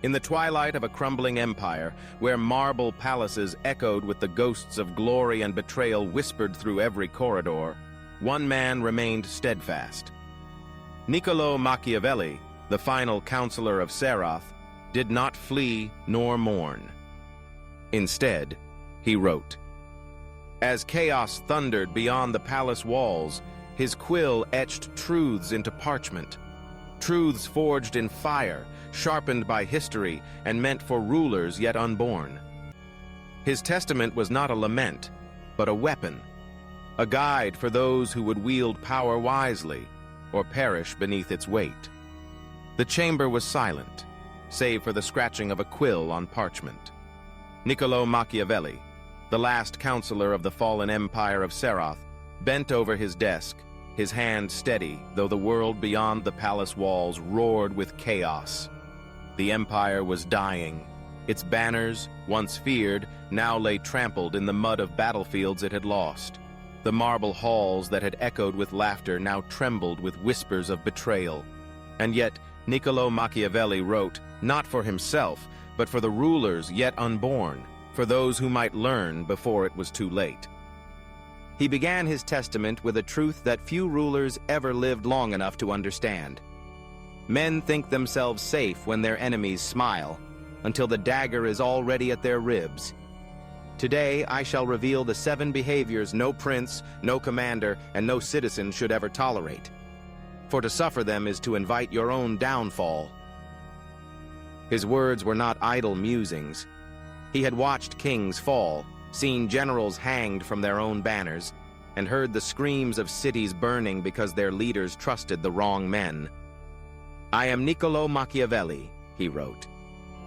In the twilight of a crumbling empire, where marble palaces echoed with the ghosts of glory and betrayal whispered through every corridor, one man remained steadfast. Niccolo Machiavelli, the final counselor of Serath, did not flee nor mourn. Instead, he wrote. As chaos thundered beyond the palace walls, his quill etched truths into parchment. Truths forged in fire, sharpened by history, and meant for rulers yet unborn. His testament was not a lament, but a weapon, a guide for those who would wield power wisely or perish beneath its weight. The chamber was silent, save for the scratching of a quill on parchment. Niccolo Machiavelli, the last counselor of the fallen empire of Serath, bent over his desk, his hand steady, though the world beyond the palace walls roared with chaos. The empire was dying. Its banners, once feared, now lay trampled in the mud of battlefields it had lost. The marble halls that had echoed with laughter now trembled with whispers of betrayal. And yet, Niccolo Machiavelli wrote, not for himself, but for the rulers yet unborn, for those who might learn before it was too late. He began his testament with a truth that few rulers ever lived long enough to understand. Men think themselves safe when their enemies smile, until the dagger is already at their ribs. Today I shall reveal the 7 behaviors no prince, no commander, and no citizen should ever tolerate. For to suffer them is to invite your own downfall. His words were not idle musings. He had watched kings fall, seen generals hanged from their own banners, and heard the screams of cities burning because their leaders trusted the wrong men. I am Niccolo Machiavelli, he wrote,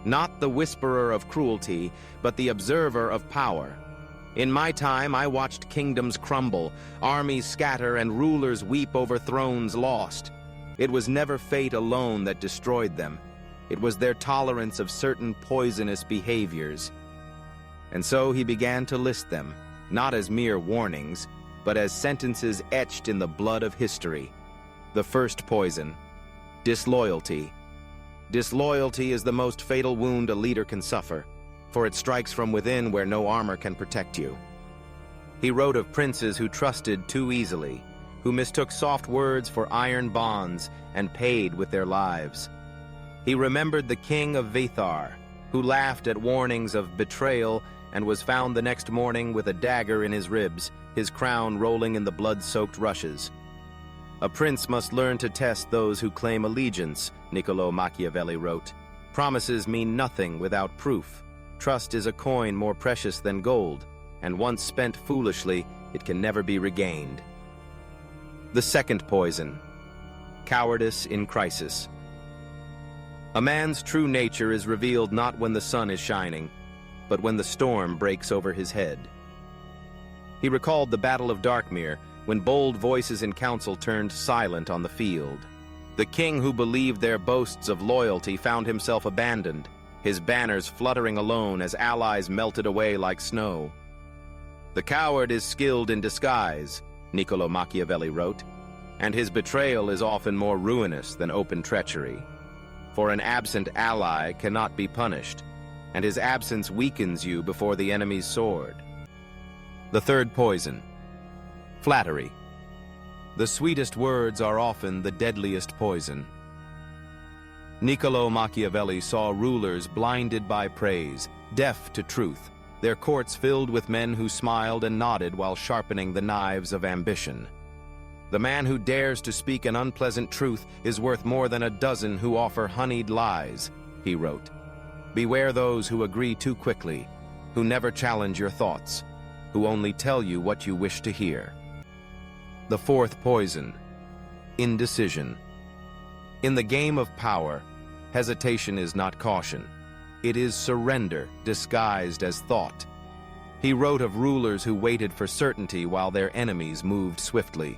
not the whisperer of cruelty, but the observer of power. In my time I watched kingdoms crumble, armies scatter, and rulers weep over thrones lost. It was never fate alone that destroyed them. It was their tolerance of certain poisonous behaviors. And so he began to list them, not as mere warnings, but as sentences etched in the blood of history. The first poison, disloyalty. Disloyalty is the most fatal wound a leader can suffer, for it strikes from within where no armor can protect you. He wrote of princes who trusted too easily, who mistook soft words for iron bonds and paid with their lives. He remembered the king of Vethar, who laughed at warnings of betrayal and was found the next morning with a dagger in his ribs, his crown rolling in the blood-soaked rushes. A prince must learn to test those who claim allegiance, Niccolo Machiavelli wrote. Promises mean nothing without proof. Trust is a coin more precious than gold, and once spent foolishly, it can never be regained. The second poison, cowardice in crisis. A man's true nature is revealed not when the sun is shining, but when the storm breaks over his head. He recalled the Battle of Darkmere, when bold voices in council turned silent on the field. The king who believed their boasts of loyalty found himself abandoned, his banners fluttering alone as allies melted away like snow. The coward is skilled in disguise, Niccolo Machiavelli wrote, and his betrayal is often more ruinous than open treachery. For an absent ally cannot be punished, and his absence weakens you before the enemy's sword. The third poison, flattery. The sweetest words are often the deadliest poison. Niccolo Machiavelli saw rulers blinded by praise, deaf to truth, their courts filled with men who smiled and nodded while sharpening the knives of ambition. The man who dares to speak an unpleasant truth is worth more than a dozen who offer honeyed lies, he wrote. Beware those who agree too quickly, who never challenge your thoughts, who only tell you what you wish to hear. The fourth poison, indecision. In the game of power, hesitation is not caution. It is surrender disguised as thought. He wrote of rulers who waited for certainty while their enemies moved swiftly.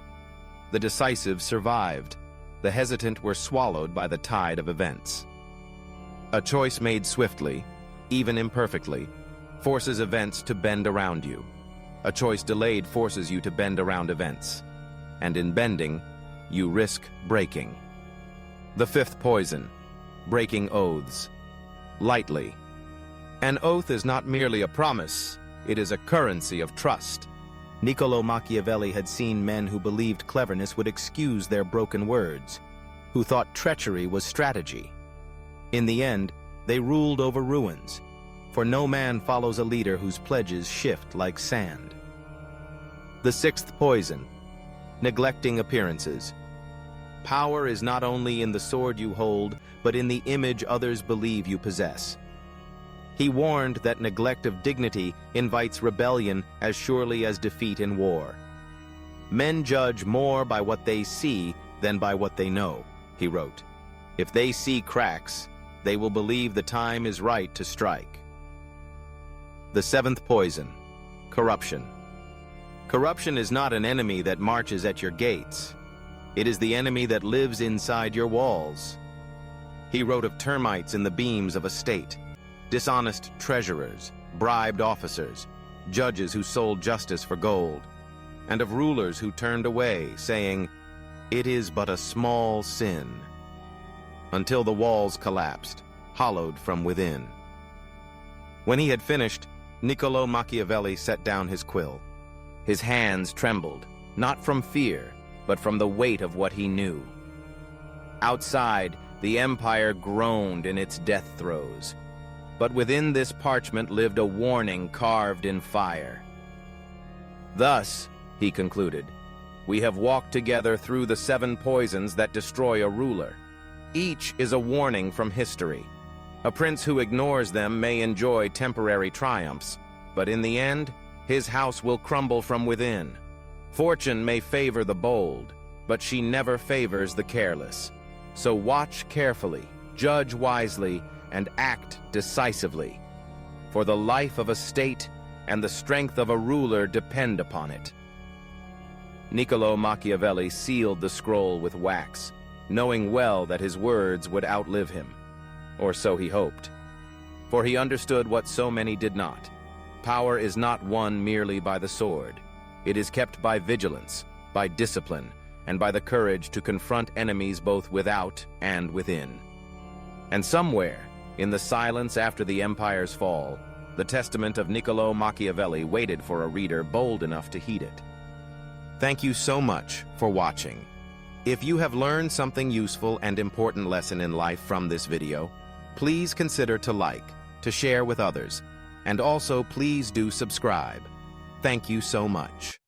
The decisive survived. The hesitant were swallowed by the tide of events. A choice made swiftly, even imperfectly, forces events to bend around you. A choice delayed forces you to bend around events. And in bending, you risk breaking. The fifth poison, breaking oaths. lightly. An oath is not merely a promise, it is a currency of trust. Niccolò Machiavelli had seen men who believed cleverness would excuse their broken words, who thought treachery was strategy. In the end, they ruled over ruins, for no man follows a leader whose pledges shift like sand. The sixth poison, neglecting appearances. Power is not only in the sword you hold, but in the image others believe you possess. He warned that neglect of dignity invites rebellion as surely as defeat in war. Men judge more by what they see than by what they know, he wrote. If they see cracks, they will believe the time is right to strike. The seventh poison, corruption. Corruption is not an enemy that marches at your gates. It is the enemy that lives inside your walls. He wrote of termites in the beams of a state, dishonest treasurers, bribed officers, judges who sold justice for gold, and of rulers who turned away, saying, "It is but a small sin," until the walls collapsed, hollowed from within. When he had finished, Niccolò Machiavelli set down his quill. His hands trembled, not from fear, but from the weight of what he knew. Outside, the empire groaned in its death throes. But within this parchment lived a warning carved in fire. Thus, he concluded, we have walked together through the 7 poisons that destroy a ruler. Each is a warning from history. A prince who ignores them may enjoy temporary triumphs, but in the end, his house will crumble from within. Fortune may favor the bold, but she never favors the careless. So watch carefully, judge wisely, and act decisively. For the life of a state and the strength of a ruler depend upon it. Niccolò Machiavelli sealed the scroll with wax, knowing well that his words would outlive him. Or so he hoped. For he understood what so many did not. Power is not won merely by the sword. It is kept by vigilance, by discipline, and by the courage to confront enemies both without and within. And somewhere, in the silence after the empire's fall, the testament of Niccolò Machiavelli waited for a reader bold enough to heed it. Thank you so much for watching. If you have learned something useful and important lesson in life from this video, please consider to like, to share with others, and also please do subscribe. Thank you so much.